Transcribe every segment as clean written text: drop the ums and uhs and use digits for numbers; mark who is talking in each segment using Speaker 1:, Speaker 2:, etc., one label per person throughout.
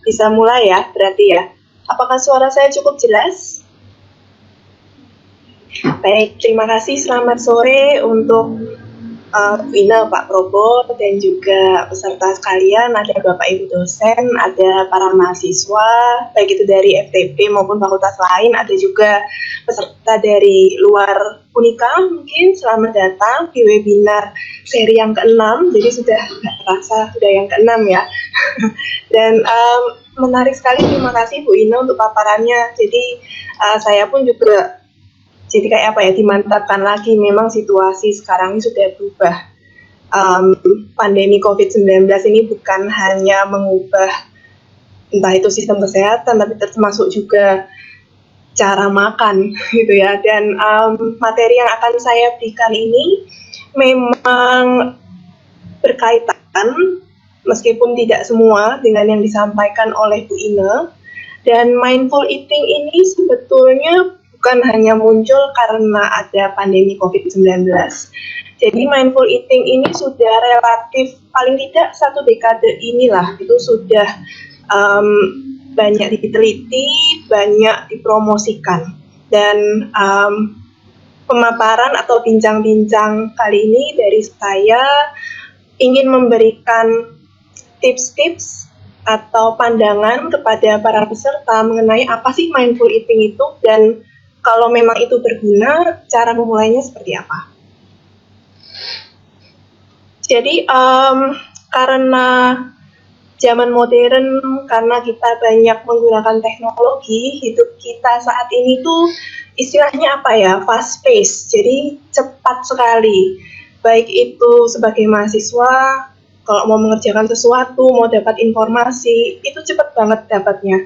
Speaker 1: bisa mulai ya, berarti ya. Apakah suara saya cukup jelas? Baik, terima kasih. Selamat sore untuk Bu Ina, Pak Probo, dan juga peserta sekalian. Ada Bapak Ibu dosen, ada para mahasiswa, baik itu dari FTP maupun fakultas lain. Ada juga peserta dari luar Unika mungkin. Selamat datang di webinar seri yang ke-6. Jadi sudah nggak terasa, sudah yang ke-6 ya. Dan menarik sekali, terima kasih Bu Ina untuk paparannya. Jadi saya pun juga jadi kayak apa ya, dimantapkan lagi, memang situasi sekarang ini sudah berubah. Pandemi COVID-19 ini bukan hanya mengubah entah itu sistem kesehatan, tapi termasuk juga cara makan gitu ya. Dan materi yang akan saya berikan ini memang berkaitan, meskipun tidak semua, dengan yang disampaikan oleh Bu Ina. Dan mindful eating ini sebetulnya bukan hanya muncul karena ada pandemi COVID-19. Jadi mindful eating ini sudah relatif, paling tidak 1 dekade inilah, itu sudah banyak diteliti, banyak dipromosikan. Dan pemaparan atau bincang-bincang kali ini dari saya ingin memberikan tips-tips atau pandangan kepada para peserta mengenai apa sih mindful eating itu, dan kalau memang itu berguna, cara memulainya seperti apa. Jadi karena zaman modern, karena kita banyak menggunakan teknologi, hidup kita saat ini tuh istilahnya apa ya, fast pace, jadi cepat sekali. Baik itu sebagai mahasiswa, kalau mau mengerjakan sesuatu, mau dapat informasi, itu cepat banget dapatnya.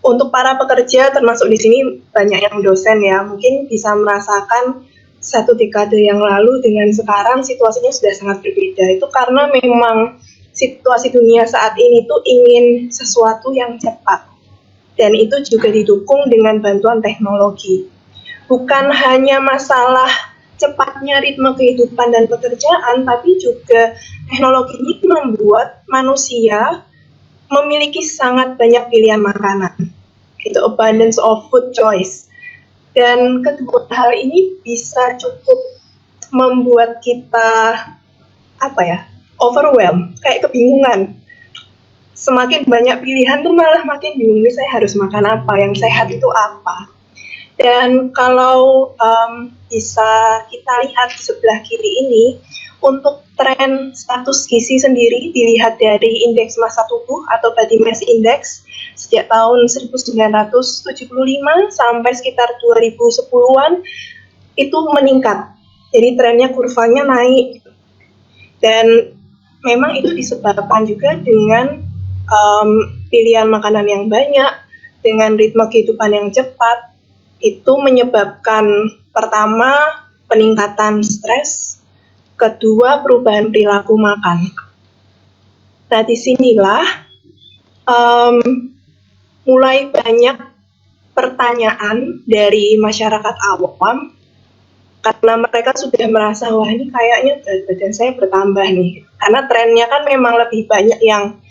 Speaker 1: Untuk para pekerja, termasuk di sini banyak yang dosen ya, mungkin bisa merasakan 1 dekade yang lalu dengan sekarang situasinya sudah sangat berbeda. Itu karena memang situasi dunia saat ini tuh ingin sesuatu yang cepat, dan itu juga didukung dengan bantuan teknologi. Bukan hanya masalah cepatnya ritme kehidupan dan pekerjaan, tapi juga teknologi ini membuat manusia memiliki sangat banyak pilihan makanan, itu abundance of food choice. Dan kedua hal ini bisa cukup membuat kita apa ya, overwhelmed, kayak kebingungan. Semakin banyak pilihan tuh malah makin bingung, saya harus makan apa, yang sehat itu apa. Dan kalau bisa kita lihat di sebelah kiri ini, untuk tren status gizi sendiri dilihat dari indeks massa tubuh atau body mass index sejak tahun 1975 sampai sekitar 2010-an itu meningkat. Jadi trennya, kurvanya naik. Dan memang itu disebabkan juga dengan pilihan makanan yang banyak, dengan ritme kehidupan yang cepat. Itu menyebabkan pertama peningkatan stres, kedua perubahan perilaku makan. Nah, disinilah mulai banyak pertanyaan dari masyarakat awam, karena mereka sudah merasa, wah ini kayaknya berat badan saya bertambah nih. Karena trennya kan memang lebih banyak yang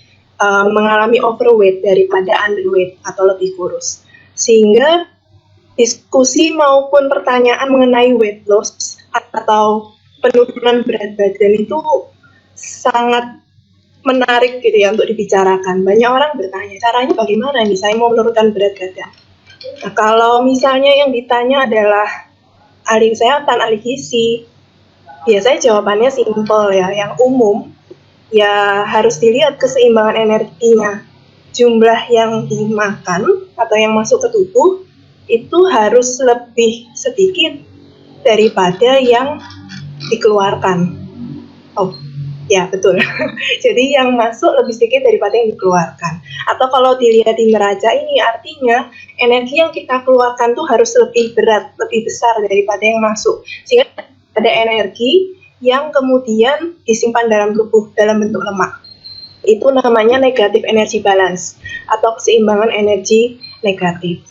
Speaker 1: mengalami overweight daripada underweight atau lebih kurus. Sehingga diskusi maupun pertanyaan mengenai weight loss atau penurunan berat badan itu sangat menarik gitu ya untuk dibicarakan. Banyak orang bertanya, caranya bagaimana nih saya mau menurunkan berat badan. Nah, kalau misalnya yang ditanya adalah ahli kesehatan, ahli gizi, biasanya jawabannya simpel ya, yang umum, ya harus dilihat keseimbangan energinya. Jumlah yang dimakan atau yang masuk ke tubuh itu harus lebih sedikit daripada yang dikeluarkan. Oh, ya betul. Jadi yang masuk lebih sedikit daripada yang dikeluarkan. Atau kalau dilihat di neraca ini, artinya energi yang kita keluarkan tuh harus lebih berat, lebih besar daripada yang masuk. Sehingga ada energi yang kemudian disimpan dalam tubuh dalam bentuk lemak. Itu namanya negative energy balance atau keseimbangan energi negatif.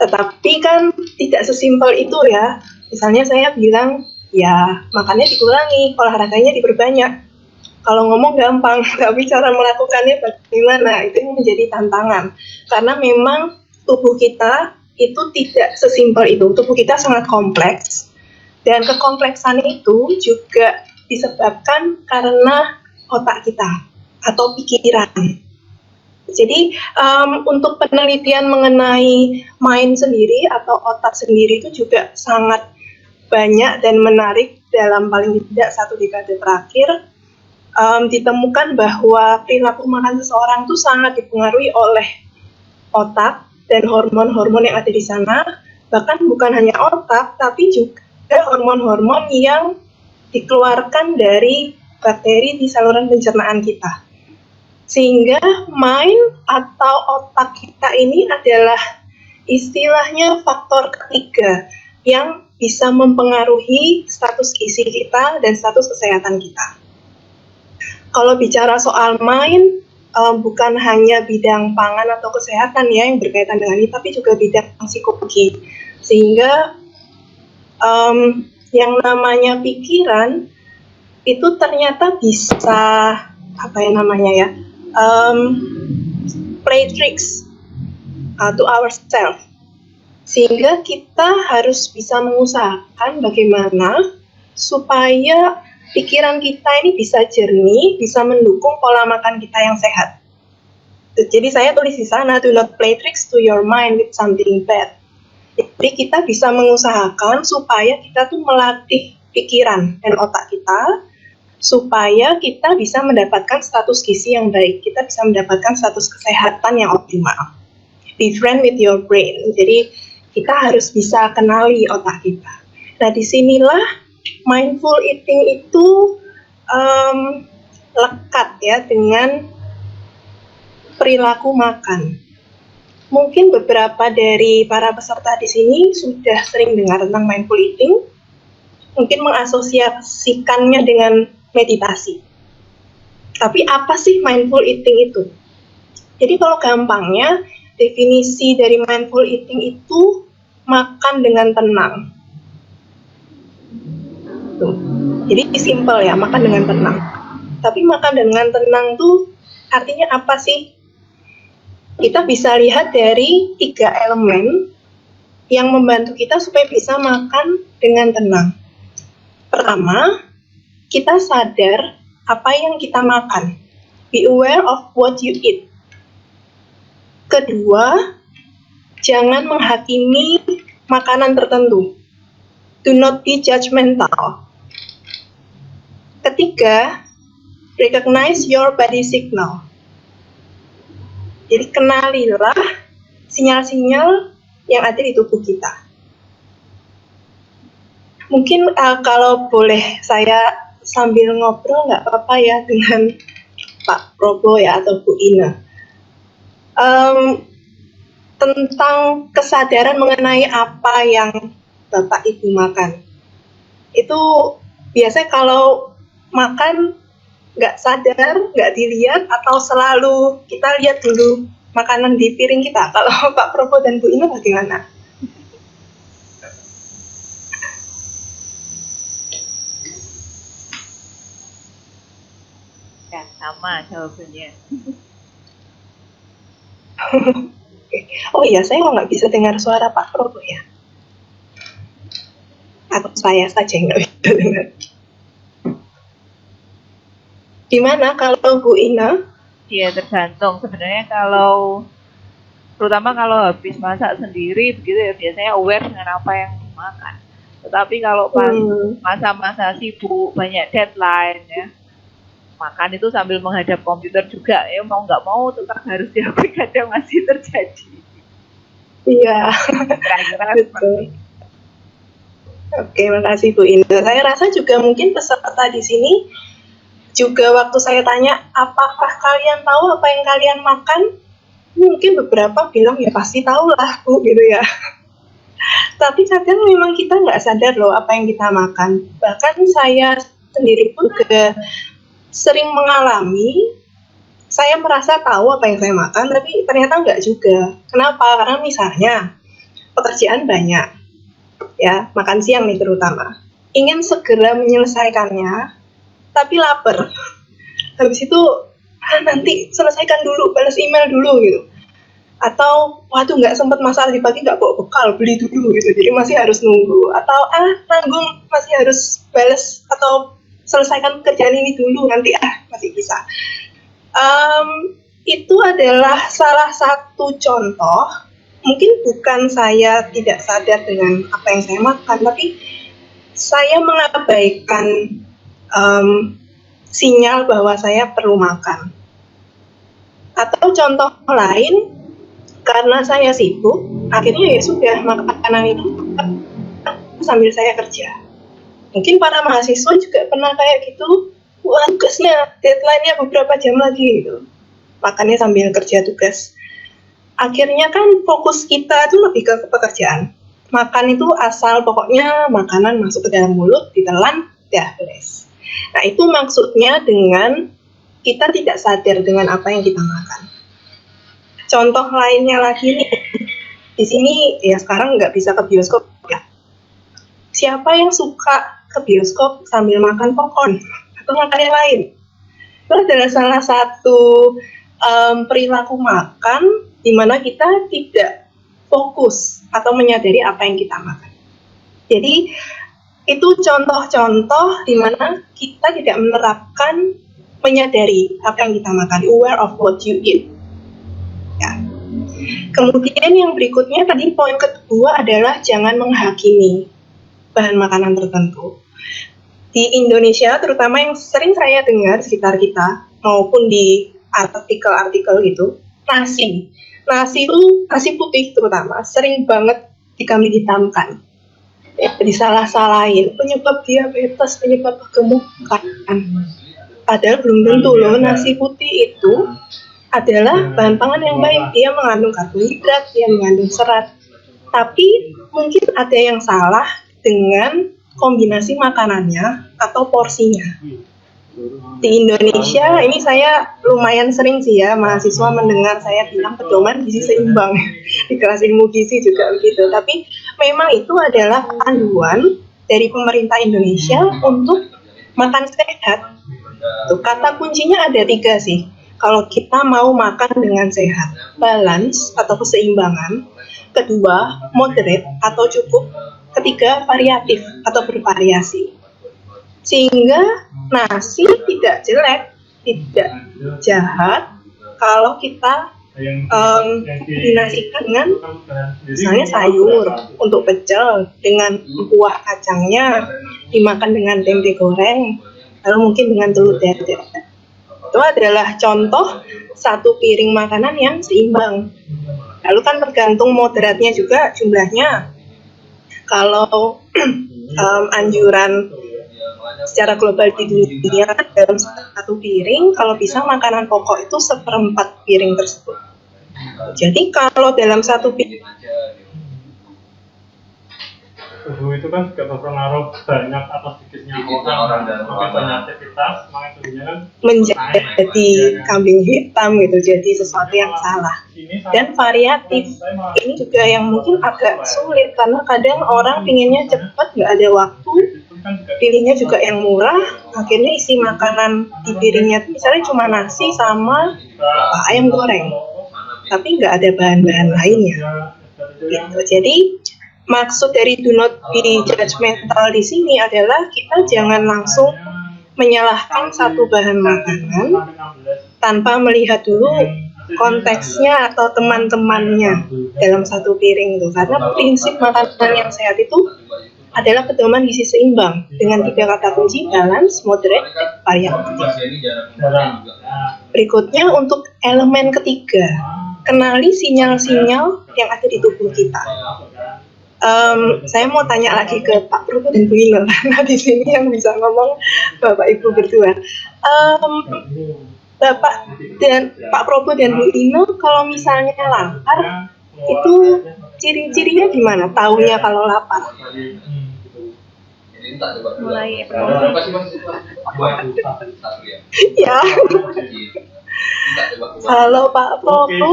Speaker 1: Tetapi kan tidak sesimpel itu ya. Misalnya saya bilang, ya makannya dikurangi, olahraganya diperbanyak. Kalau ngomong gampang, tapi cara melakukannya bagaimana, itu yang menjadi tantangan. Karena memang tubuh kita itu tidak sesimpel itu. Tubuh kita sangat kompleks. Dan kekompleksan itu juga disebabkan karena otak kita atau pikiran. Jadi untuk penelitian mengenai mind sendiri atau otak sendiri itu juga sangat banyak dan menarik dalam paling tidak 1 dekade terakhir. Ditemukan bahwa perilaku makan seseorang itu sangat dipengaruhi oleh otak dan hormon-hormon yang ada di sana. Bahkan bukan hanya otak, tapi juga hormon-hormon yang dikeluarkan dari bakteri di saluran pencernaan kita. Sehingga mind atau otak kita ini adalah istilahnya faktor ketiga yang bisa mempengaruhi status gizi kita dan status kesehatan kita. Kalau bicara soal mind, bukan hanya bidang pangan atau kesehatan ya yang berkaitan dengan ini, tapi juga bidang psikologi. Sehingga yang namanya pikiran itu ternyata bisa play tricks to ourselves. Sehingga kita harus bisa mengusahakan bagaimana supaya pikiran kita ini bisa jernih, bisa mendukung pola makan kita yang sehat. Jadi saya tulis di sana, do not play tricks to your mind with something bad. Jadi kita bisa mengusahakan supaya kita tuh melatih pikiran dan otak kita, supaya kita bisa mendapatkan status gizi yang baik, kita bisa mendapatkan status kesehatan yang optimal. Be friend with your brain. Jadi kita harus bisa kenali otak kita. Nah, disinilah mindful eating itu lekat ya dengan perilaku makan. Mungkin beberapa dari para peserta di sini sudah sering dengar tentang mindful eating, mungkin mengasosiasikannya dengan meditasi. Tapi apa sih mindful eating itu? Jadi kalau gampangnya, definisi dari mindful eating itu makan dengan tenang. Jadi simple ya, makan dengan tenang. Tapi makan dengan tenang tuh artinya apa sih? Kita bisa lihat dari 3 elemen yang membantu kita supaya bisa makan dengan tenang. Pertama, kita sadar apa yang kita makan. Be aware of what you eat. Kedua, jangan menghakimi makanan tertentu. Do not be judgmental. Ketiga, recognize your body signal. Jadi kenalilah sinyal-sinyal yang ada di tubuh kita. Mungkin kalau boleh saya sambil ngobrol nggak apa-apa ya dengan Pak Probo ya atau Bu Ina. Tentang kesadaran mengenai apa yang Bapak Ibu makan. Itu biasanya kalau makan nggak sadar, nggak dilihat, atau selalu kita lihat dulu makanan di piring kita. Kalau Pak Probo dan Bu Ina bagaimana?
Speaker 2: Ya, sama jawabannya.
Speaker 1: Oh iya, saya kok nggak bisa dengar suara Pak Probo ya? Atau saya saja yang nggak bisa dengar? Gimana kalau Bu Ina?
Speaker 2: Ya tergantung sebenarnya, kalau terutama kalau habis masak sendiri begitu ya, biasanya aware dengan apa yang dimakan. Tetapi kalau pas masa-masa sibuk, banyak deadline ya, makan itu sambil menghadap komputer juga ya, mau nggak mau tetap harus diakui kadang masih terjadi.
Speaker 1: Iya,
Speaker 2: Kira-kira
Speaker 1: betul. Oke, makasih Bu Ina. Saya rasa juga mungkin peserta di sini juga waktu saya tanya, apakah kalian tahu apa yang kalian makan? Mungkin beberapa bilang, ya pasti tahu lah Bu, gitu ya. Tapi kadang memang kita nggak sadar loh apa yang kita makan. Bahkan saya sendiri pun juga sering mengalami, saya merasa tahu apa yang saya makan, tapi ternyata nggak juga. Kenapa? Karena misalnya, pekerjaan banyak, ya, makan siang nih terutama. Ingin segera menyelesaikannya, tapi lapar. habis itu nanti selesaikan dulu, balas email dulu gitu. Atau waduh nggak sempat masalah di pagi, nggak bawa bekal, beli dulu gitu, jadi masih harus nunggu. Atau tanggung, masih harus balas atau selesaikan kerjaan ini dulu, nanti masih bisa. Itu adalah salah satu contoh. Mungkin bukan saya tidak sadar dengan apa yang saya makan, tapi saya mengabaikan sinyal bahwa saya perlu makan. Atau contoh lain, karena saya sibuk, akhirnya ya sudah, makanan itu sambil saya kerja. Mungkin para mahasiswa juga pernah kayak gitu, wah tugasnya, deadline-nya beberapa jam lagi gitu, makannya sambil kerja tugas. Akhirnya kan fokus kita itu lebih ke pekerjaan. Makan itu asal pokoknya makanan masuk ke dalam mulut, ditelan, ya beres. Nah itu maksudnya dengan kita tidak sadar dengan apa yang kita makan. Contoh lainnya lagi nih, di sini ya sekarang nggak bisa ke bioskop ya. Siapa yang suka ke bioskop sambil makan popcorn atau makan yang lain? Itu adalah salah satu perilaku makan di mana kita tidak fokus atau menyadari apa yang kita makan. Jadi itu contoh-contoh di mana kita tidak menerapkan menyadari apa yang kita makan, aware of what you eat. Ya. Kemudian yang berikutnya tadi poin kedua adalah jangan menghakimi bahan makanan tertentu. Di Indonesia terutama yang sering saya dengar sekitar kita maupun di artikel-artikel gitu, nasi itu nasi putih terutama sering banget kami hitamkan, ya, disalah-salahin penyebab diabetes, penyebab kegemukan. Padahal belum tentu loh, nasi putih itu adalah bahan pangan yang baik, dia mengandung karbohidrat, dia mengandung serat. Tapi mungkin ada yang salah dengan kombinasi makanannya atau porsinya. Di Indonesia, ini saya lumayan sering sih ya, mahasiswa mendengar saya bilang pedoman gizi seimbang. Di kelas ilmu gizi juga begitu. Tapi memang itu adalah panduan dari pemerintah Indonesia untuk makan sehat. Tuh, kata kuncinya ada 3 sih. Kalau kita mau makan dengan sehat, balance atau keseimbangan, kedua, moderate atau cukup, ketiga, variatif atau bervariasi. Sehingga nasi tidak jelek, tidak jahat kalau kita kombinasikan dengan misalnya sayur untuk pecel, dengan kuah kacangnya, dimakan dengan tempe goreng, lalu mungkin dengan telur dadar. Itu adalah contoh satu piring makanan yang seimbang. Lalu kan tergantung moderatnya juga jumlahnya. Kalau anjuran secara global di dunia dalam satu piring, kalau bisa makanan pokok itu 1/4 piring tersebut. Jadi kalau dalam satu piring
Speaker 3: tubuh itu kan juga berpengaruh banyak atau sedikitnya orang makin banyak aktivitas, makin tubuhnya kan
Speaker 1: menjadi kambing hitam gitu, jadi sesuatu yang salah. Dan variatif ini juga yang mungkin agak sulit karena kadang orang pinginnya cepat, nggak ada waktu, pilihnya juga yang murah, akhirnya isi makanan di piringnya misalnya cuma nasi sama ayam goreng, tapi nggak ada bahan-bahan lainnya gitu. Jadi maksud dari do not be judgmental di sini adalah kita jangan langsung menyalahkan satu bahan makanan tanpa melihat dulu konteksnya atau teman-temannya dalam satu piring itu. Karena prinsip makanan yang sehat itu adalah pedoman gizi seimbang dengan 3 kata kunci: balance, moderate, variatif. Berikutnya untuk elemen ketiga, kenali sinyal-sinyal yang ada di tubuh kita. Saya mau tanya lagi ke Pak Probo dan Bu Ino, karena di sini yang bisa ngomong Bapak Ibu berdua. Bapak dan Pak Probo dan Bu Ino, kalau misalnya lapar, itu ciri-cirinya gimana? Taunya kalau lapar?
Speaker 2: Mulai
Speaker 1: Ya. Halo Pak Probo.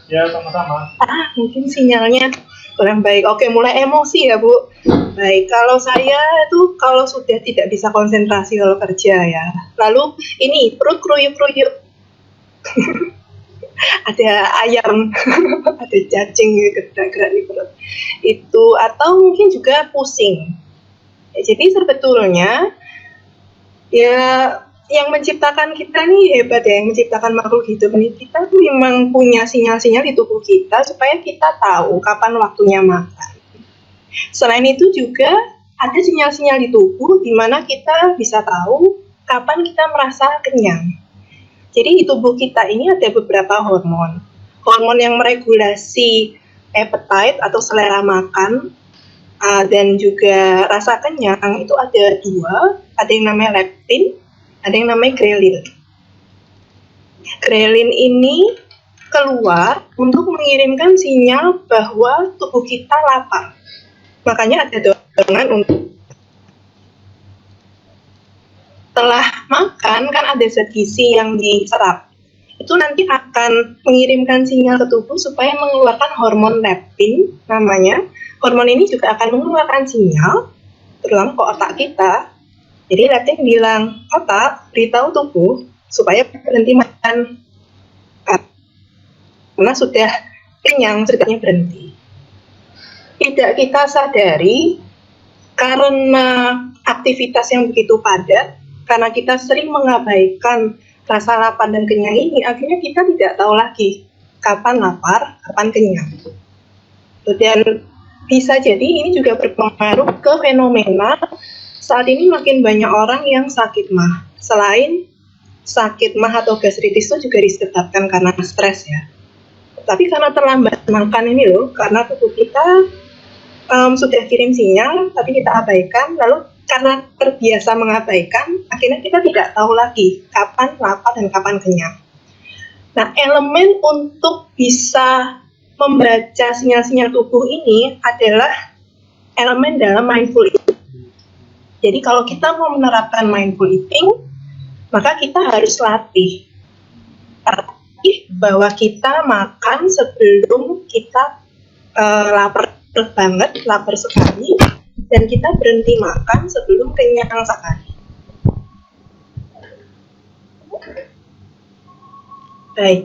Speaker 3: Ya sama-sama.
Speaker 1: Mungkin sinyalnya kurang baik. Oke, mulai emosi ya, Bu. Baik, kalau saya itu kalau sudah tidak bisa konsentrasi kalau kerja ya. Lalu ini perut kruyuk-kruyuk. Ada ayam, ada cacing gerak-gerak di perut. Itu atau mungkin juga pusing. Ya, jadi sebetulnya ya yang menciptakan kita nih hebat ya, yang menciptakan makhluk hidup ini kita tuh memang punya sinyal-sinyal di tubuh kita supaya kita tahu kapan waktunya makan. Selain itu juga ada sinyal-sinyal di tubuh di mana kita bisa tahu kapan kita merasa kenyang. Jadi di tubuh kita ini ada beberapa hormon. Hormon yang meregulasi appetite atau selera makan dan juga rasa kenyang itu ada dua, ada yang namanya leptin, ada yang namanya grelin. Grelin ini keluar untuk mengirimkan sinyal bahwa tubuh kita lapar. Makanya ada dorongan untuk setelah makan kan ada zat gizi yang diserap. Itu nanti akan mengirimkan sinyal ke tubuh supaya mengeluarkan hormon leptin namanya. Hormon ini juga akan mengeluarkan sinyal terutama ke otak kita. Jadi leptin bilang, otak beritahu tubuh supaya berhenti makan karena sudah kenyang, sudah berhenti. Tidak kita sadari karena aktivitas yang begitu padat, karena kita sering mengabaikan rasa lapar dan kenyang ini, akhirnya kita tidak tahu lagi kapan lapar, kapan kenyang. Dan bisa jadi ini juga berpengaruh ke fenomena saat ini makin banyak orang yang sakit MAH. Selain sakit MAH atau gastritis itu juga disebabkan karena stres ya. Tapi karena terlambat makan ini loh, karena tubuh kita sudah kirim sinyal tapi kita abaikan, lalu karena terbiasa mengabaikan, akhirnya kita tidak tahu lagi kapan lapar dan kapan kenyang. Nah, elemen untuk bisa membaca sinyal-sinyal tubuh ini adalah elemen dalam mindful eating. Jadi kalau kita mau menerapkan mindful eating, maka kita harus latih bahwa kita makan sebelum kita lapar banget, lapar sekali, dan kita berhenti makan sebelum kenyang sekali. Baik,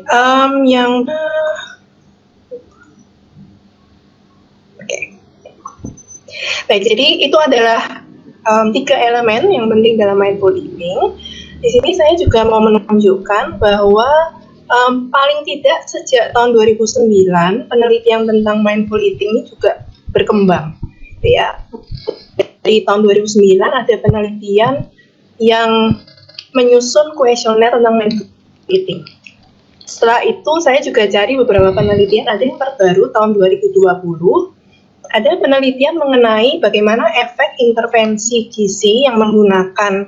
Speaker 1: Baik, jadi itu adalah 3 elemen yang penting dalam mindful eating. Di sini saya juga mau menunjukkan bahwa paling tidak sejak tahun 2009 penelitian tentang mindful eating ini juga berkembang. Ya, dari tahun 2009 ada penelitian yang menyusun kuesioner tentang mindful eating. Setelah itu saya juga cari beberapa penelitian, ada yang terbaru tahun 2020. Ada penelitian mengenai bagaimana efek intervensi gizi yang menggunakan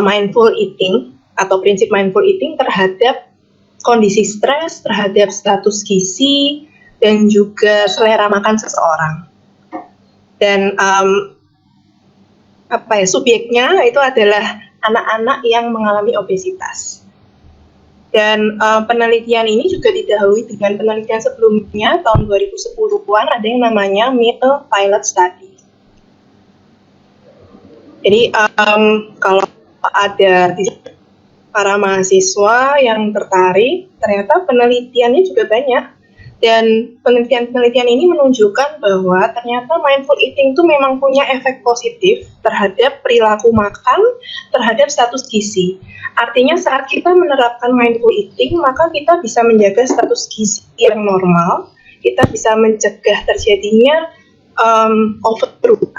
Speaker 1: mindful eating atau prinsip mindful eating terhadap kondisi stres, terhadap status gizi, dan juga selera makan seseorang. Dan subjeknya itu adalah anak-anak yang mengalami obesitas. Dan penelitian ini juga didahului dengan penelitian sebelumnya tahun 2010-an, ada yang namanya Meal Pilot Study. Jadi kalau ada para mahasiswa yang tertarik, ternyata penelitiannya juga banyak. Dan penelitian-penelitian ini menunjukkan bahwa ternyata mindful eating itu memang punya efek positif terhadap perilaku makan, terhadap status gizi. Artinya saat kita menerapkan mindful eating, maka kita bisa menjaga status gizi yang normal, kita bisa mencegah terjadinya overweight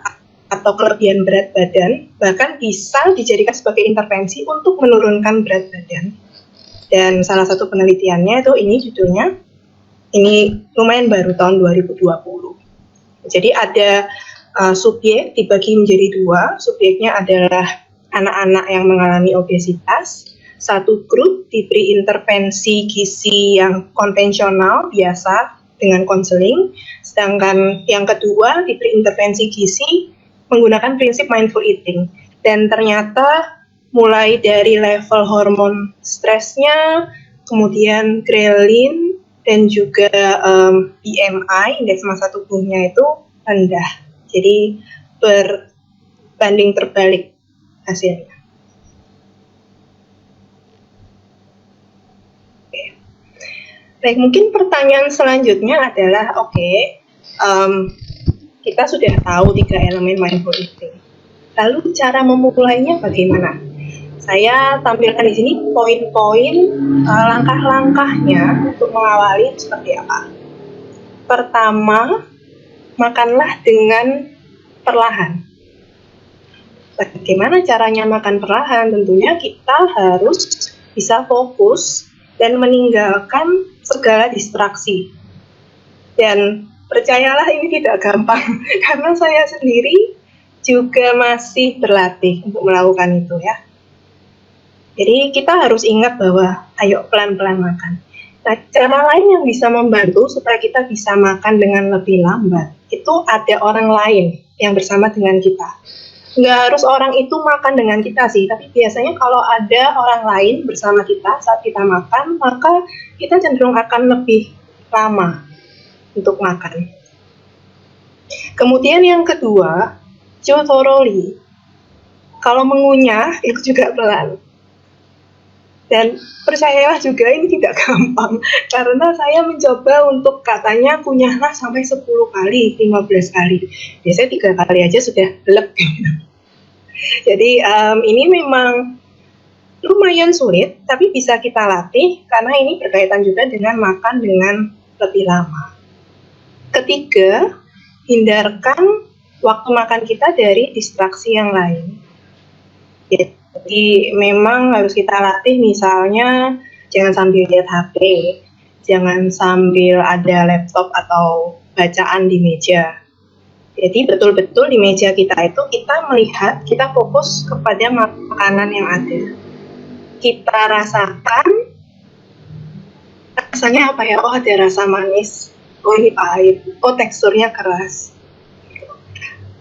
Speaker 1: atau kelebihan berat badan, bahkan bisa dijadikan sebagai intervensi untuk menurunkan berat badan. Dan salah satu penelitiannya itu ini judulnya, ini lumayan baru tahun 2020. Jadi ada subjek dibagi menjadi 2, subjeknya adalah anak-anak yang mengalami obesitas, satu grup diberi intervensi gizi yang konvensional biasa dengan konseling, sedangkan yang kedua diberi intervensi gizi menggunakan prinsip mindful eating. Dan ternyata mulai dari level hormon stresnya, kemudian grelin, dan juga BMI, indeks massa tubuhnya itu rendah. Jadi berbanding terbalik hasilnya. Baik, mungkin pertanyaan selanjutnya adalah, kita sudah tahu 3 elemen mindful eating. Lalu cara memulainya bagaimana? Saya tampilkan di sini poin-poin langkah-langkahnya untuk mengawali seperti apa. Pertama, makanlah dengan perlahan. Bagaimana caranya makan perlahan? Tentunya kita harus bisa fokus dan meninggalkan segala distraksi. Dan percayalah ini tidak gampang, karena saya sendiri juga masih berlatih untuk melakukan itu ya. Jadi kita harus ingat bahwa ayo pelan-pelan makan. Nah, cara lain yang bisa membantu supaya kita bisa makan dengan lebih lambat, itu ada orang lain yang bersama dengan kita. Nggak harus orang itu makan dengan kita sih, tapi biasanya kalau ada orang lain bersama kita saat kita makan, maka kita cenderung akan lebih lama untuk makan. Kemudian yang kedua, chew thoroughly. Kalau mengunyah itu juga pelan. Dan percayalah juga ini tidak gampang, karena saya mencoba untuk katanya kunyahlah sampai 10 kali, 15 kali. Biasanya 3 kali aja sudah belek. Jadi ini memang lumayan sulit, tapi bisa kita latih karena ini berkaitan juga dengan makan dengan lebih lama. Ketiga, hindarkan waktu makan kita dari distraksi yang lain. Jadi memang harus kita latih, misalnya jangan sambil lihat HP, jangan sambil ada laptop atau bacaan di meja. Jadi betul-betul di meja kita itu kita melihat, kita fokus kepada makanan yang ada. Kita rasakan rasanya apa ya, oh ada rasa manis, oh ini pahit, oh teksturnya keras.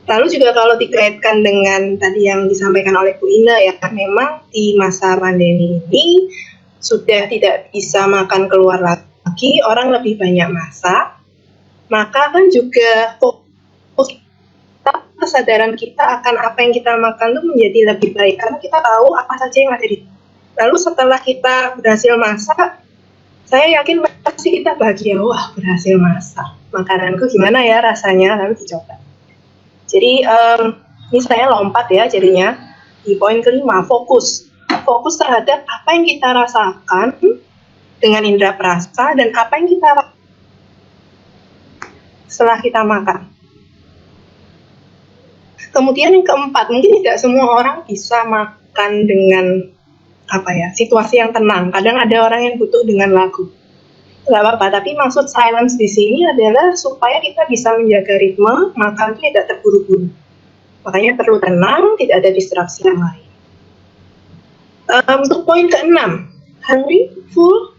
Speaker 1: Lalu juga kalau dikaitkan dengan tadi yang disampaikan oleh Bu Ina ya, memang di masa pandemi ini sudah tidak bisa makan keluar lagi, orang lebih banyak masak, maka kan juga kesadaran kita akan apa yang kita makan itu menjadi lebih baik, karena kita tahu apa saja yang ada di. Lalu setelah kita berhasil masak, saya yakin pasti kita bahagia, wah berhasil masak, makananku gimana ya rasanya, lalu dicoba. Jadi ini saya lompat ya jadinya di poin kelima, fokus terhadap apa yang kita rasakan dengan indera perasa dan apa yang kita setelah kita makan. Kemudian yang keempat, mungkin tidak semua orang bisa makan dengan situasi yang tenang. Kadang ada orang yang butuh dengan lagu. Gak apa-apa, tapi maksud silence di sini adalah supaya kita bisa menjaga ritme, makan itu tidak terburu-buru. Makanya perlu tenang, tidak ada distraksi yang lain. Untuk poin keenam, hungry, full.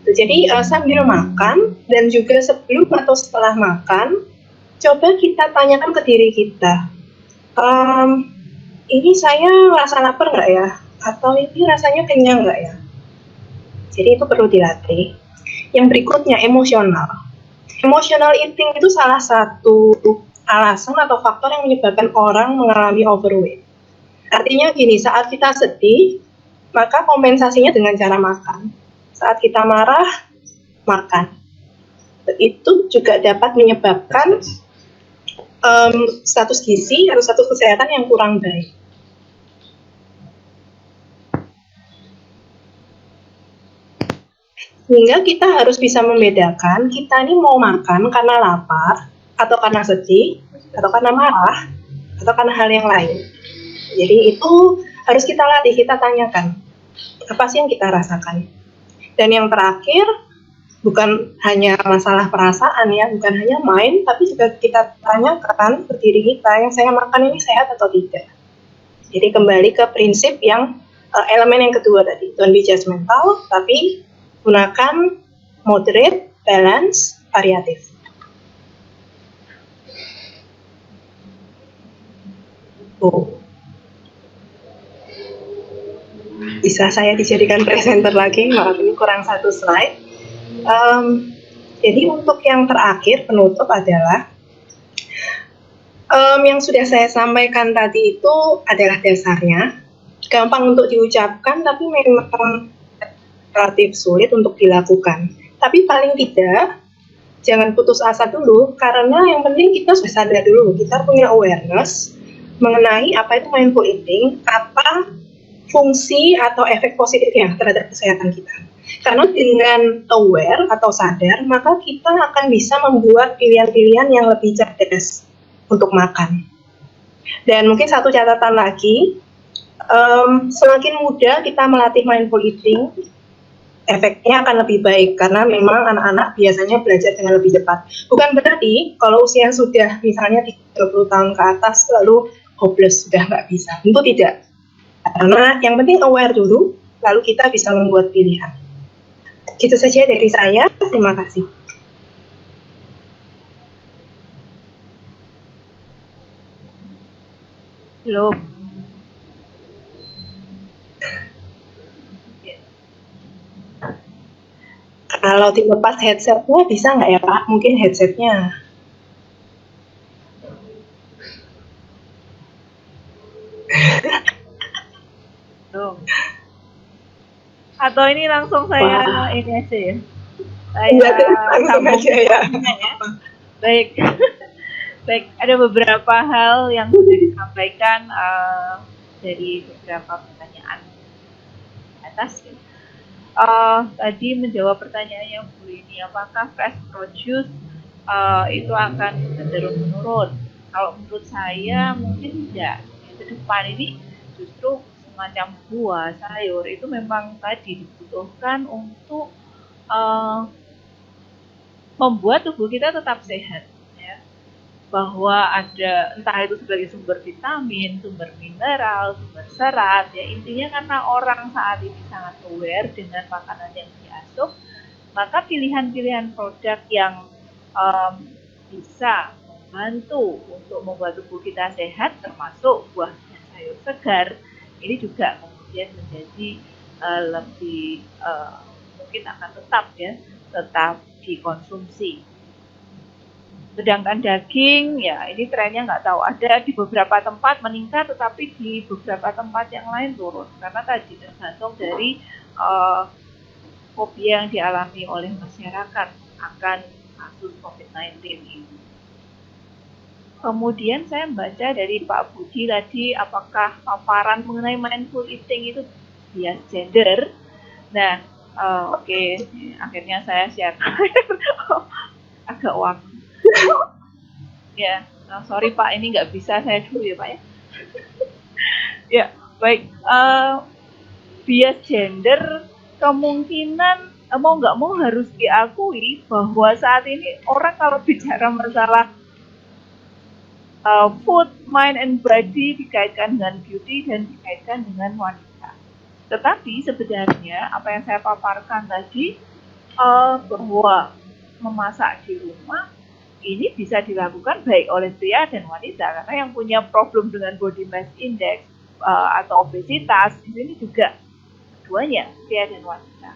Speaker 1: Jadi sambil makan dan juga sebelum atau setelah makan, coba kita tanyakan ke diri kita, ini saya rasa lapar nggak ya? Atau ini rasanya kenyang nggak ya? Jadi itu perlu dilatih. Yang berikutnya, emosional. Emotional eating itu salah satu alasan atau faktor yang menyebabkan orang mengalami overweight. Artinya gini, saat kita sedih, maka kompensasinya dengan cara makan. Saat kita marah, makan. Itu juga dapat menyebabkan status gizi atau status kesehatan yang kurang baik. Sehingga kita harus bisa membedakan kita ini mau makan karena lapar, atau karena sedih, atau karena marah, atau karena hal yang lain. Jadi itu harus kita latih, kita tanyakan, apa sih yang kita rasakan. Dan yang terakhir, bukan hanya masalah perasaan ya, bukan hanya mind, tapi juga kita tanyakan ke diri kita, yang saya makan ini sehat atau tidak. Jadi kembali ke prinsip yang elemen yang kedua tadi, don't be judgmental, tapi gunakan moderate, balance, variatif. Bisa saya dijadikan presenter lagi, maaf ini kurang satu slide. Jadi untuk yang terakhir penutup adalah yang sudah saya sampaikan tadi itu adalah dasarnya, gampang untuk diucapkan tapi memang relatif sulit untuk dilakukan. Tapi paling tidak jangan putus asa dulu, karena yang penting kita sudah sadar dulu, kita punya awareness mengenai apa itu mindful eating, apa fungsi atau efek positifnya terhadap kesehatan kita. Karena dengan aware atau sadar, maka kita akan bisa membuat pilihan-pilihan yang lebih cerdas untuk makan. Dan mungkin satu catatan lagi, semakin mudah kita melatih mindful eating, efeknya akan lebih baik karena memang anak-anak biasanya belajar dengan lebih cepat. Bukan berarti kalau usia sudah misalnya 30 tahun ke atas lalu hopeless, sudah nggak bisa. Tentu tidak. Karena yang penting aware dulu, lalu kita bisa membuat pilihan. Gitu saja dari saya, terima kasih.
Speaker 2: Belum.
Speaker 1: Kalau dilepas headsetnya bisa nggak ya Pak? Mungkin headsetnya.
Speaker 2: Belum. Atau ini langsung saya ini aja ya.
Speaker 1: Langsung aja ya.
Speaker 2: Baik. Baik, ada beberapa hal yang sudah disampaikan dari beberapa pertanyaan atas. Tadi menjawab pertanyaannya Bu ini, apakah fresh produce itu akan cenderung menurun? Kalau menurut saya mungkin tidak. Ke depan ini justru semacam buah, sayur itu memang tadi dibutuhkan untuk membuat tubuh kita tetap sehat. Bahwa ada entah itu sebagai sumber vitamin, sumber mineral, sumber serat, ya intinya karena orang saat ini sangat aware dengan makanan yang diasup, maka pilihan-pilihan produk yang bisa membantu untuk membuat tubuh kita sehat, termasuk buah dan sayur segar, ini juga kemudian menjadi lebih mungkin akan tetap dikonsumsi. Sedangkan daging, ya ini trennya nggak tahu, ada di beberapa tempat meningkat, tetapi di beberapa tempat yang lain turun. Karena tadi tergantung dari fobia yang dialami oleh masyarakat akan kasus COVID-19 ini. Kemudian saya membaca dari Pak Budi tadi, apakah paparan mengenai mindful eating itu bias gender. Nah, oke, akhirnya saya share. Agak waktu. Ya, sorry Pak, ini nggak bisa saya dulu ya Pak ya. Ya, baik. Bias gender kemungkinan mau nggak mau harus diakui bahwa saat ini orang kalau bicara masalah food, mind, and body dikaitkan dengan beauty dan dikaitkan dengan wanita. Tetapi sebenarnya apa yang saya paparkan tadi bahwa memasak di rumah ini bisa dilakukan baik oleh pria dan wanita, karena yang punya problem dengan body mass index atau obesitas di sini juga keduanya, pria dan wanita.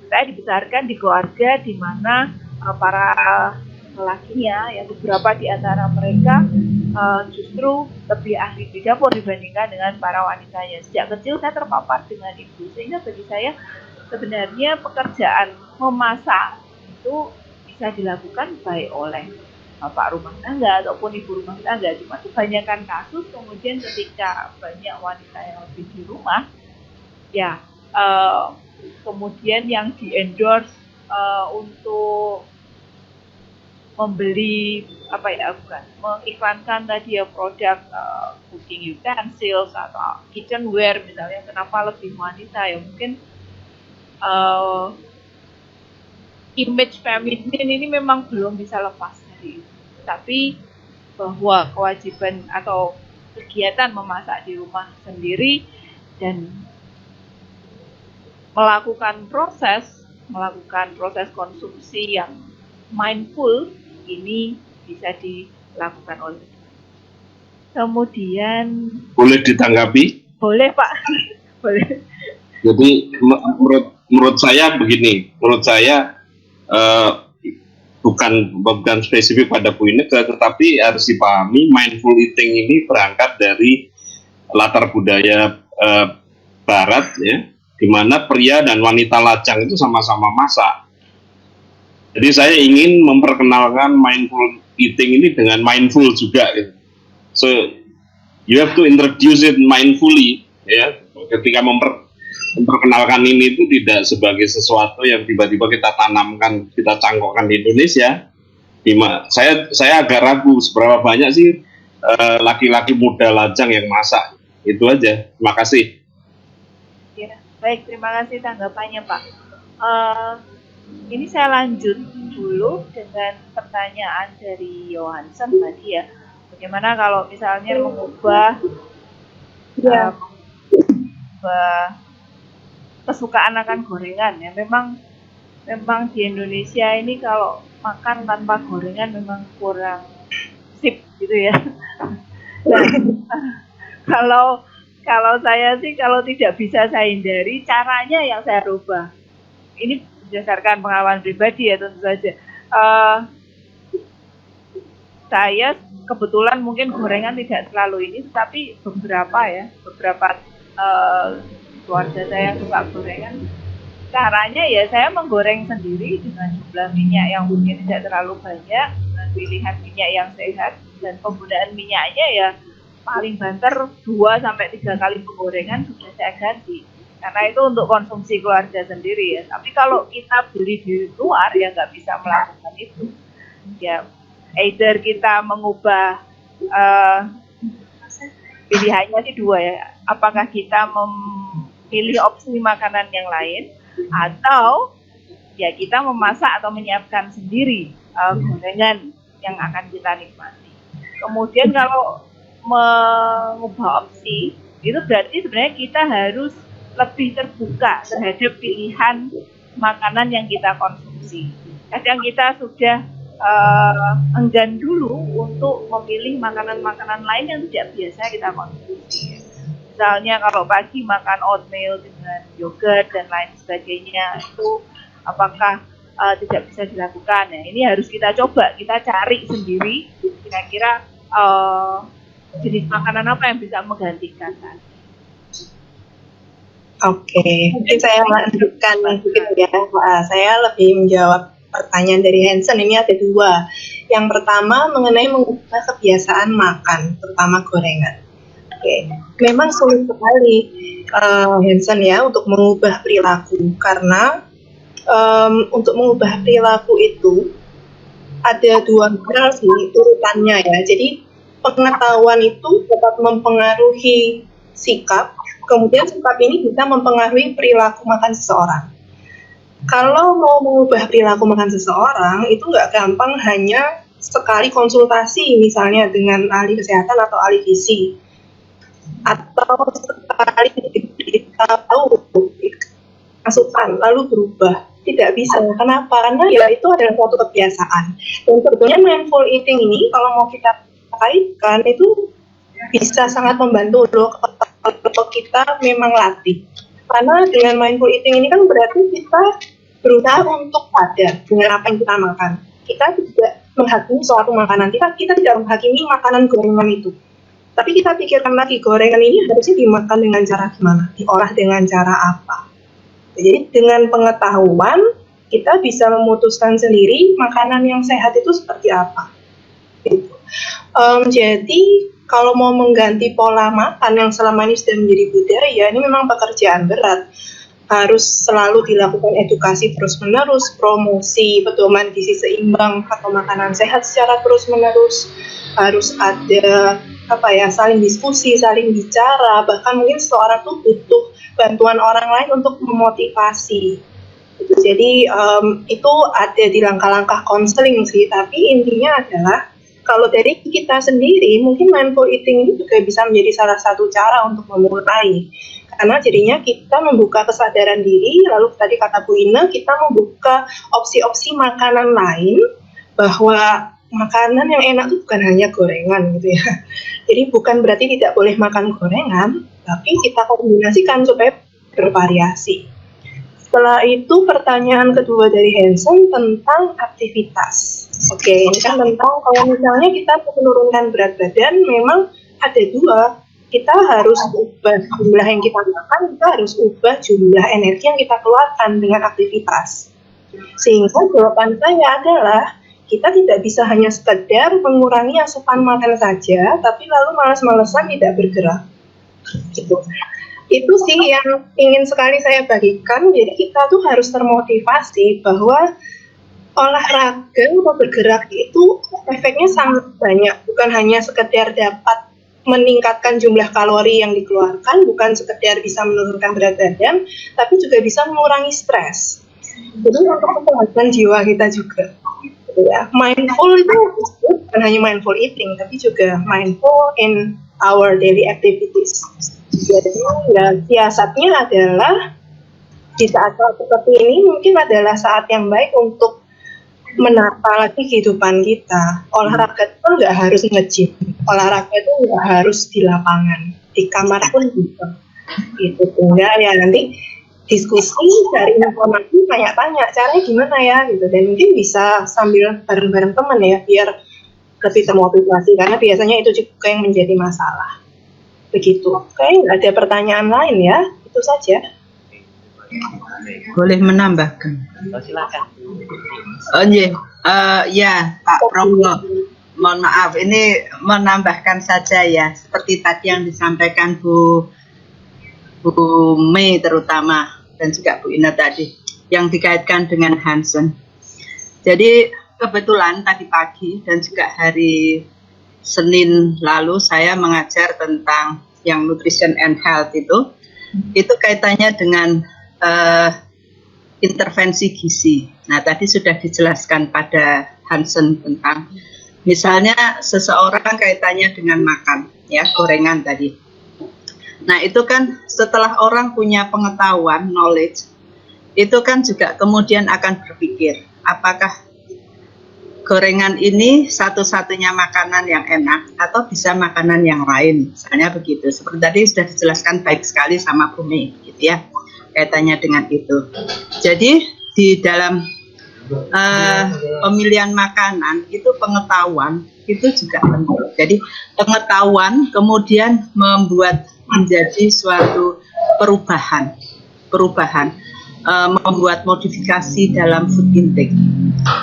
Speaker 2: Saya dibesarkan di keluarga di mana para lelakinya, ya beberapa di antara mereka justru lebih ahli di dapur dibandingkan dengan para wanitanya. Sejak kecil saya terpapar dengan itu, sehingga bagi saya sebenarnya pekerjaan memasak itu bisa dilakukan baik oleh bapak rumah tangga ataupun ibu rumah tangga. Cuma kebanyakan kasus kemudian ketika banyak wanita yang lebih di rumah, ya kemudian yang di-endorse untuk membeli mengiklankan tadi ya produk cooking utensils atau kitchenware misalnya, kenapa lebih wanita ya mungkin image feminin ini memang belum bisa lepas dari itu. Tapi bahwa kewajiban atau kegiatan memasak di rumah sendiri dan melakukan proses konsumsi yang mindful ini bisa dilakukan oleh. Kemudian
Speaker 4: boleh ditanggapi?
Speaker 2: Boleh Pak. Boleh.
Speaker 4: Jadi menurut saya begini, menurut saya bukan spesifik pada Bu Inneke, tetapi harus dipahami mindful eating ini berangkat dari latar budaya Barat ya, di mana pria dan wanita lajang itu sama-sama masak. Jadi saya ingin memperkenalkan mindful eating ini dengan mindful juga. Gitu. So you have to introduce it mindfully ya. Ketika memperkenalkan ini itu tidak sebagai sesuatu yang tiba-tiba kita tanamkan, kita cangkokkan di Indonesia. Saya agak ragu seberapa banyak sih laki-laki muda lajang yang masak. Itu aja. Terima kasih.
Speaker 2: Ya, baik, terima kasih tanggapannya Pak. Ini saya lanjut dulu dengan pertanyaan dari Johansen tadi ya. Bagaimana kalau misalnya mengubah kesukaan akan gorengan ya. Memang di Indonesia ini kalau makan tanpa gorengan memang kurang sip gitu ya. Nah, kalau saya sih kalau tidak bisa saya hindari, caranya yang saya rubah. Ini berdasarkan pengalaman pribadi ya tentu saja. Saya kebetulan mungkin gorengan tidak selalu ini, tapi beberapa keluarga saya yang suka gorengan. Caranya ya saya menggoreng sendiri dengan jumlah minyak yang mungkin tidak terlalu banyak, dengan pilihan minyak yang sehat, dan penggunaan minyaknya ya paling banter 2-3 kali penggorengan sudah saya ganti. Karena itu untuk konsumsi keluarga sendiri ya. Tapi kalau kita beli di luar ya nggak bisa melakukan itu. Ya, either kita mengubah pilihannya sih 2 ya. Apakah kita memilih opsi makanan yang lain, atau ya kita memasak atau menyiapkan sendiri gorengan yang akan kita nikmati. Kemudian kalau mengubah opsi, itu berarti sebenarnya kita harus lebih terbuka terhadap pilihan makanan yang kita konsumsi. Kadang kita sudah enggan dulu untuk memilih makanan-makanan lain yang tidak biasa kita konsumsi. Misalnya kalau pagi makan oatmeal dengan yogurt dan lain sebagainya, itu apakah tidak bisa dilakukan? Ya, ini harus kita coba, kita cari sendiri kira-kira jenis makanan apa yang bisa menggantikan tadi.
Speaker 1: Oke, mungkin saya lanjutkan sedikit ya. Saya lebih menjawab pertanyaan dari Hansen. Ini ada 2. Yang pertama mengenai mengubah kebiasaan makan, terutama gorengan. Oke, memang sulit sekali Hansen ya untuk mengubah perilaku, karena untuk mengubah perilaku itu ada 2 hal sih urutannya ya. Jadi pengetahuan itu dapat mempengaruhi sikap, kemudian sikap ini bisa mempengaruhi perilaku makan seseorang. Kalau mau mengubah perilaku makan seseorang itu nggak gampang hanya sekali konsultasi misalnya dengan ahli kesehatan atau ahli gizi, atau sekali diberitahu masukan lalu berubah. Tidak bisa. Kenapa? Karena ya itu adalah suatu kebiasaan. Dan sebetulnya mindful eating ini kalau mau kita kaitkan itu bisa sangat membantu loh kalau kita memang latih. Karena dengan mindful eating ini kan berarti kita berusaha untuk sadar dengan apa yang kita makan. Kita tidak menghakimi suatu makanan. Kita tidak menghakimi makanan gorengan itu. Tapi kita pikirkan lagi, gorengan ini harusnya dimakan dengan cara gimana, diolah dengan cara apa. Jadi dengan pengetahuan, kita bisa memutuskan sendiri makanan yang sehat itu seperti apa. Gitu. Jadi kalau mau mengganti pola makan yang selama ini sudah menjadi budaya, ini memang pekerjaan berat. Harus selalu dilakukan edukasi terus-menerus, promosi pedoman gizi seimbang atau makanan sehat secara terus-menerus. Harus ada saling diskusi, saling bicara, bahkan mungkin seseorang tuh butuh bantuan orang lain untuk memotivasi. Jadi itu ada di langkah-langkah konseling sih, tapi intinya adalah kalau dari kita sendiri mungkin mindful eating ini juga bisa menjadi salah satu cara untuk memulai. Karena jadinya kita membuka kesadaran diri, lalu tadi kata Bu Ina, kita membuka opsi-opsi makanan lain, bahwa makanan yang enak itu bukan hanya gorengan gitu ya. Jadi bukan berarti tidak boleh makan gorengan, tapi kita kombinasikan supaya bervariasi. Setelah itu pertanyaan kedua dari Hansen tentang aktivitas. Oke, ini kan tentang kalau misalnya kita menurunkan berat badan, memang ada dua. Kita harus ubah jumlah yang kita makan, kita harus ubah jumlah energi yang kita keluarkan dengan aktivitas. Sehingga jawaban saya adalah kita tidak bisa hanya sekedar mengurangi asupan makan saja, tapi lalu malas-malesan tidak bergerak. Gitu. Itu sih yang ingin sekali saya bagikan. Jadi kita tuh harus termotivasi bahwa olahraga atau bergerak itu efeknya sangat banyak, bukan hanya sekedar dapat meningkatkan jumlah kalori yang dikeluarkan, bukan sekedar bisa menurunkan berat badan, tapi juga bisa mengurangi stres. Jadi untuk kesehatan jiwa kita juga. Ya, mindful itu bukan hanya mindful eating, tapi juga mindful in our daily activities. Jadi ya, siasatnya adalah di saat-saat seperti ini mungkin adalah saat yang baik untuk menata lagi kehidupan kita. Olahraga itu nggak harus nge-gym, olahraga itu nggak harus di lapangan, di kamar pun bisa. Gitu, sehingga ya nanti diskusi, cari informasi, tanya-tanya caranya gimana ya gitu, dan mungkin bisa sambil bareng-bareng teman ya, biar lebih termotivasi, karena biasanya itu juga yang menjadi masalah. Begitu. Oke, nggak ada pertanyaan lain ya, itu saja.
Speaker 5: Boleh menambahkan?
Speaker 2: Silakan.
Speaker 5: Oh iya, ya Pak Prongko, mohon maaf, ini menambahkan saja ya, seperti tadi yang disampaikan Bu Mei terutama, dan juga Bu Ina tadi, yang dikaitkan dengan Hansen. Jadi kebetulan tadi pagi dan juga hari Senin lalu saya mengajar tentang yang nutrition and health itu kaitannya dengan intervensi gizi. Nah, tadi sudah dijelaskan pada Hansen tentang misalnya seseorang kaitannya dengan makan, ya, gorengan tadi. Nah, itu kan setelah orang punya pengetahuan, knowledge, itu kan juga kemudian akan berpikir, apakah gorengan ini satu-satunya makanan yang enak atau bisa makanan yang lain, misalnya begitu. Seperti tadi sudah dijelaskan baik sekali sama Bumi, gitu ya, kaitannya dengan itu. Jadi di dalam pemilihan makanan itu pengetahuan itu juga penting. Jadi pengetahuan kemudian membuat menjadi suatu perubahan, membuat modifikasi dalam food intake.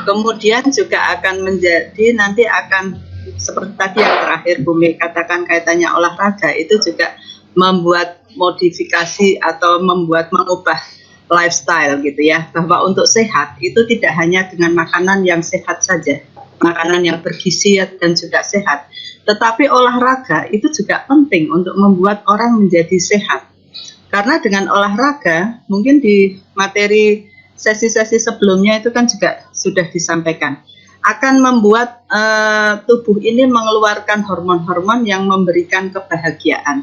Speaker 5: Kemudian juga akan menjadi nanti akan seperti tadi yang terakhir Bumi katakan kaitannya olahraga, itu juga membuat modifikasi atau mengubah lifestyle gitu ya, bahwa untuk sehat itu tidak hanya dengan makanan yang sehat saja, makanan yang bergizi dan juga sehat, tetapi olahraga itu juga penting untuk membuat orang menjadi sehat. Karena dengan olahraga, mungkin di materi sesi-sesi sebelumnya itu kan juga sudah disampaikan, akan membuat tubuh ini mengeluarkan hormon-hormon yang memberikan kebahagiaan.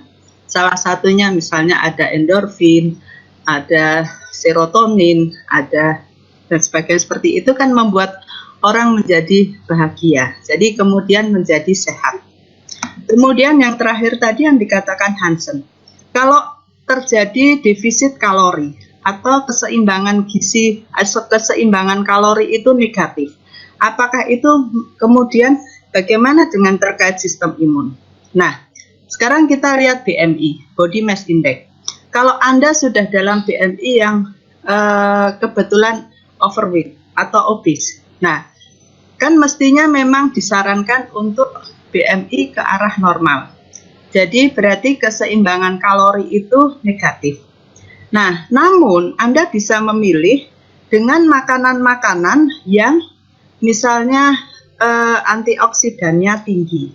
Speaker 5: Salah satunya misalnya ada endorfin, ada serotonin, ada dan sebagainya, seperti itu kan membuat orang menjadi bahagia. Jadi kemudian menjadi sehat. Kemudian yang terakhir tadi yang dikatakan Hansen, kalau terjadi defisit kalori atau keseimbangan gizi, keseimbangan kalori itu negatif, apakah itu kemudian bagaimana dengan terkait sistem imun? Nah, sekarang kita lihat BMI, Body Mass Index. Kalau Anda sudah dalam BMI yang kebetulan overweight atau obese, nah, kan mestinya memang disarankan untuk BMI ke arah normal. Jadi berarti keseimbangan kalori itu negatif. Nah, namun Anda bisa memilih dengan makanan-makanan yang misalnya antioksidannya tinggi,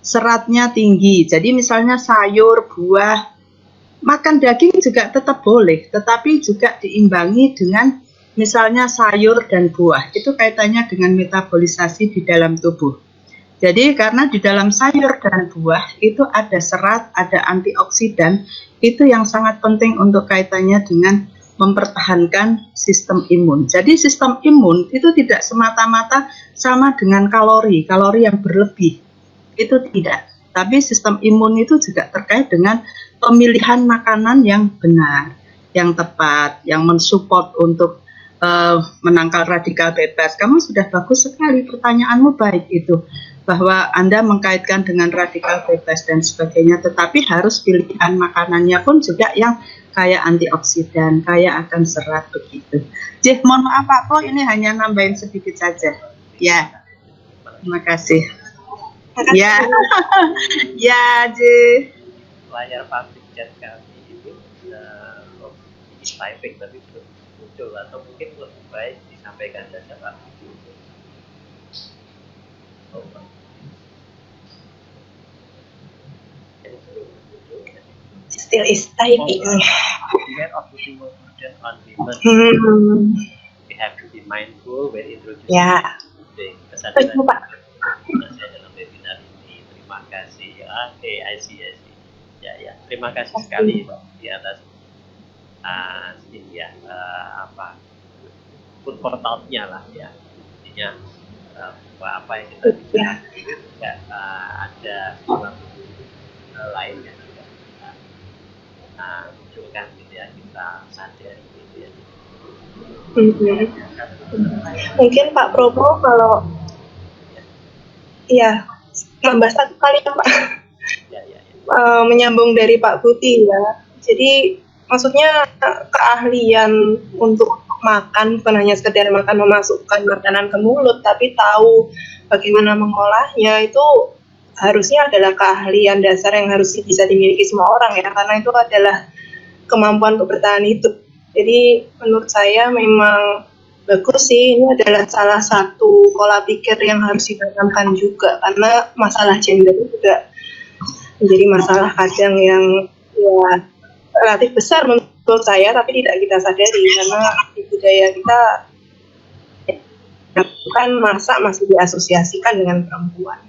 Speaker 5: seratnya tinggi. Jadi misalnya sayur, buah, makan daging juga tetap boleh, tetapi juga diimbangi dengan misalnya sayur dan buah. Itu kaitannya dengan metabolisasi di dalam tubuh. Jadi karena di dalam sayur dan buah itu ada serat, ada antioksidan, itu yang sangat penting untuk kaitannya dengan mempertahankan sistem imun. Jadi sistem imun itu tidak semata-mata sama dengan kalori yang berlebih, itu tidak. Tapi sistem imun itu juga terkait dengan pemilihan makanan yang benar. yang tepat, yang mensupport untuk menangkal radikal bebas. Kamu sudah bagus sekali, pertanyaanmu baik itu, bahwa Anda mengkaitkan dengan radikal bebas dan sebagainya, tetapi harus pilihan makanannya pun juga yang kaya antioksidan, kaya akan serat begitu. Jih, mohon maaf Pak Ko, ini hanya nambahin sedikit saja. Ya, terima kasih. Ya, ya Jih.
Speaker 6: Layar public chat kami ini sedikit typing tapi belum muncul, atau mungkin lebih baik disampaikan saja Pak.
Speaker 1: Still is typing.
Speaker 6: Beware of putting more burden on women. We have to be mindful when introducing kesadaran saya dalam webinar ini. Terima kasih. Oke, I see. Ya. Terima kasih sekali di atas ini ya, put portalnya lah ya. Intinya apa yang kita bicarakan itu juga ada sesuatu lain yang juga kita munculkan gitu ya, kita sadari gitu ya.
Speaker 1: Mungkin Pak Promo kalau ya nambah satu kali ya Pak, menyambung dari Pak Putih ya. Jadi maksudnya keahlian untuk makan bukan hanya sekedar makan, memasukkan makanan ke mulut, tapi tahu bagaimana mengolahnya, itu harusnya adalah keahlian dasar yang harus bisa dimiliki semua orang ya, karena itu adalah kemampuan untuk bertahan hidup. Jadi menurut saya memang bagus sih, ini adalah salah satu pola pikir yang harus ditanamkan juga, karena masalah gender juga menjadi masalah kadang yang ya relatif besar menurut saya, tapi tidak kita sadari karena di budaya kita bukan masak masih diasosiasikan dengan perempuan.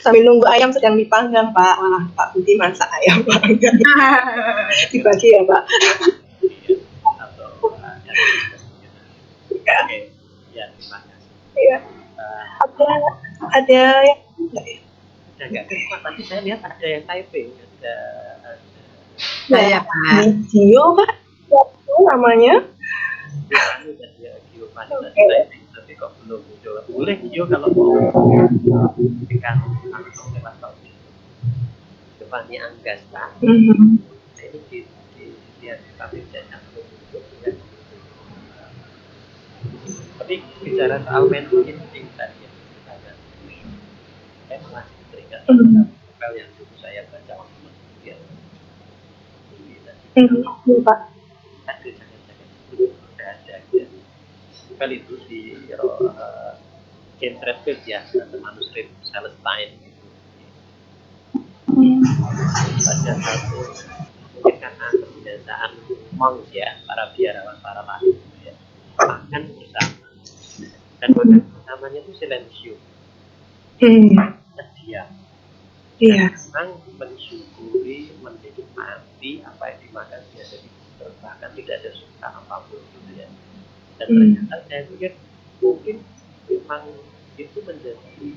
Speaker 1: Sambil nunggu ayam sedang dipanggang Pak, Pak Budi masak ayam panggang. Dibagi ya Pak.
Speaker 6: Ya, terima kasih.
Speaker 1: Iya. Ada yang
Speaker 6: enggak, tadi saya lihat ada yang typing, ada
Speaker 1: video Pak, itu namanya.
Speaker 6: Tapi kok belum muncul. Boleh video kalau mau tekan langsung lewat topik. Depannya Anggas Pak. Nah, ini lihat di public chat yang belum muncul juga. Tapi bicara soal mentoring tadi ya, saya masih teringat novel yang dulu saya baca waktu kemudian.
Speaker 1: Pak.
Speaker 6: Novel itu di James Redfield ya, manuskrip Celestine gitu. Pada satu mungkin karena kebiasaan monks ya, para biarawan, para lahir ya, makan bersama, dan makan bersamanya itu silensium, diam.
Speaker 1: Iya.
Speaker 6: Memang mensyukuri, menikmati apa yang dimakan dia, jadi bahkan tidak ada suka apapun gitu ya. Dan ternyata saya pikir mungkin memang itu menjadi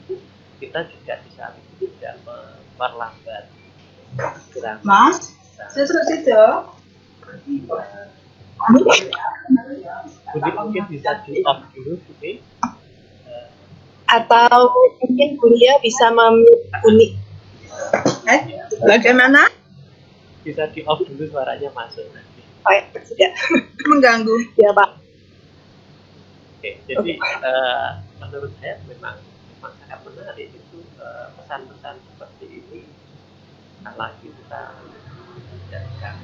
Speaker 6: kita juga di saat itu tidak memperlambat gerakan.
Speaker 5: Mas, susu situ.
Speaker 6: Budi mungkin bisa di off dulu Budi.
Speaker 1: Atau mungkin Bulia bisa memilih.
Speaker 5: Bagaimana?
Speaker 6: Bisa di off dulu, suaranya masuk nanti.
Speaker 1: Oh ya, sudah.
Speaker 5: Mengganggu.
Speaker 1: Ya Pak.
Speaker 6: Oke, jadi menurut saya memang sangat menarik itu pesan-pesan seperti ini. Lagi kita menjadikan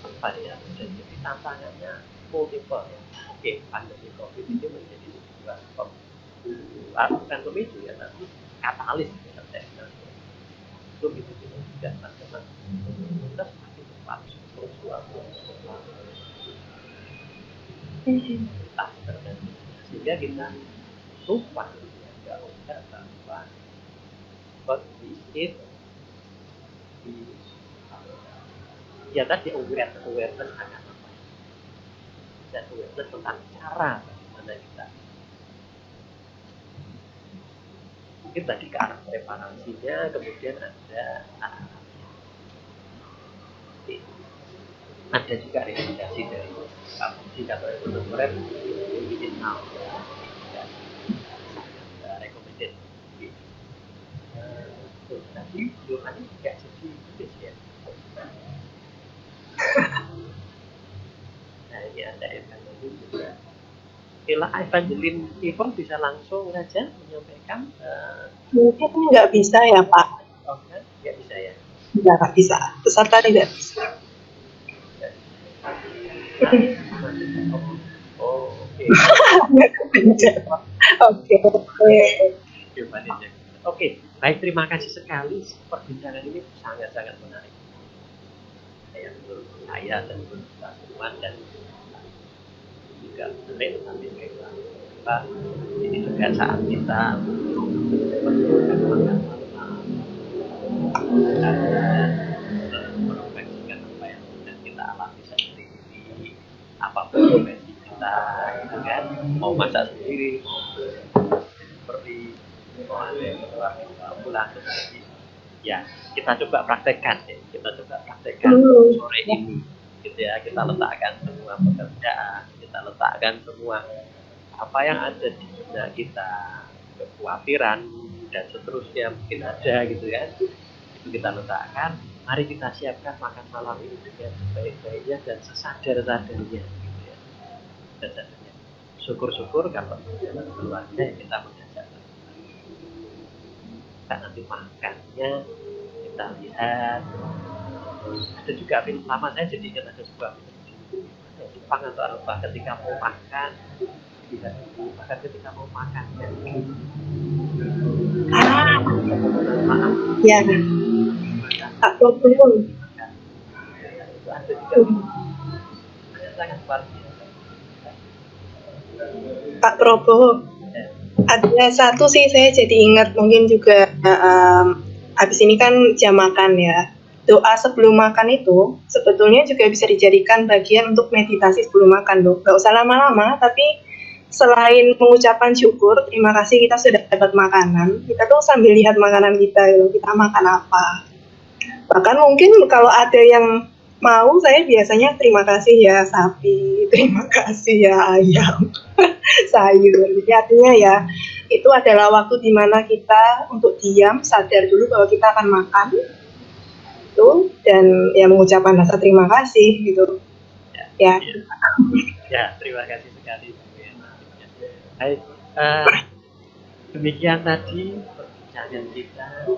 Speaker 6: apa ya, jadi tantangannya multiple ya. Oke, pandemi COVID ini menjadi sebuah bukan pemicu ya, tapi katalis ya, saya bilang. Itu gitu juga teman-teman. Kita semakin cepat sesuatu sehingga kita lupa nggak usah bahwa what we eat ya tadi awareness sangat apa dan awareness tentang cara bagaimana kita mungkin tadi ke arah preparasinya, kemudian ada ada juga rekomendasi dari indikator ekonomi minimal recommended. Tadi Yohani nggak jadi tulis ya. Nah ini ada Evangeline juga. Kila Evangeline Ivon bisa langsung saja menyampaikan.
Speaker 1: Mungkin nggak bisa ya Pak.
Speaker 6: Oh kan, nggak bisa ya.
Speaker 1: Nggak bisa. Peserta tidak bisa.
Speaker 6: Oh, oke. Oke, baik, terima kasih sekali. Perbincangan ini sangat-sangat menarik. Menurut saya dan menurut Pak Suman dan juga menarik tetapi kita ini juga saat kita merefleksikan apa yang sudah kita alami sendiri, apapun profesi kita, gitu kan, mau masak sendiri, mau seperti mau ada yang pulang seperti ya kita coba praktekkan ya, sore ini, gitu ya, kita letakkan semua pekerjaan, kita letakkan semua apa yang ada di benak kita, kekhawatiran dan seterusnya mungkin ada gitu kan, itu kita letakkan. Mari kita siapkan makan malam ini dengan sebaik-baiknya dan sesadar-sadarnya gitu ya. Sesadarnya. Syukur-syukur kalau dalam keluarga kita mengajak kita nanti makannya kita lihat. Ada juga film lama, saya jadi ingat ada sebuah film Jepang atau apa, ketika mau makan tidak dulu, bahkan ketika mau makan
Speaker 1: Ya, tak turun.
Speaker 6: Itu ada juga sangat luar biasa.
Speaker 1: Pak Prabowo, ada satu sih saya jadi ingat, mungkin juga habis ini kan jam makan ya. Doa sebelum makan itu sebetulnya juga bisa dijadikan bagian untuk meditasi sebelum makan loh. Gak usah lama-lama, tapi selain mengucapkan syukur, terima kasih kita sudah dapat makanan, kita tuh sambil lihat makanan kita, kita makan apa. Bahkan mungkin kalau ada yang mau, saya biasanya terima kasih ya sapi, terima kasih ya ayam, sayur. Jadi artinya ya, itu adalah waktu dimana kita untuk diam, sadar dulu bahwa kita akan makan, itu, dan ya mengucapkan rasa terima kasih gitu. Ya.
Speaker 6: Terima kasih sekali. Baik, demikian tadi perbincangan kita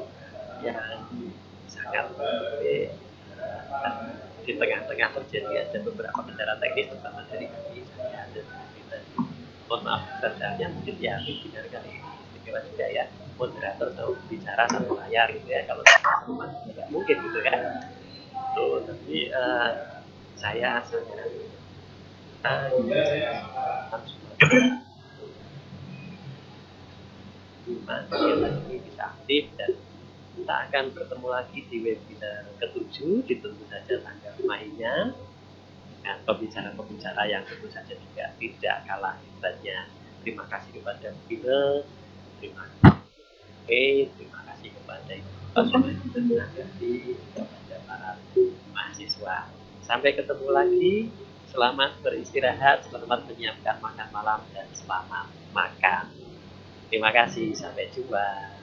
Speaker 6: yang sangat baik. Di tengah-tengah terjadi ada beberapa kendala teknis, terutama dari kami, saya dan kita. Mohon maaf terjadinya mungkin ya benar kali ini istimewa juga ya, moderator atau bicara satu layar gitu ya, kalau teman tidak mungkin gitu kan. Tapi saya sangat ini bisa aktif dan kita akan bertemu lagi di webinar ke-7, ditunggu saja tanggal mainnya dengan pembicara-pembicara yang tentu saja juga tidak kalah hebatnya. Terima kasih kepada Bina, terima kasih kepada Pak Suman, terima kasih kepada para mahasiswa. Sampai ketemu lagi, selamat beristirahat, selamat menyiapkan makan malam dan selamat makan. Terima kasih, sampai jumpa.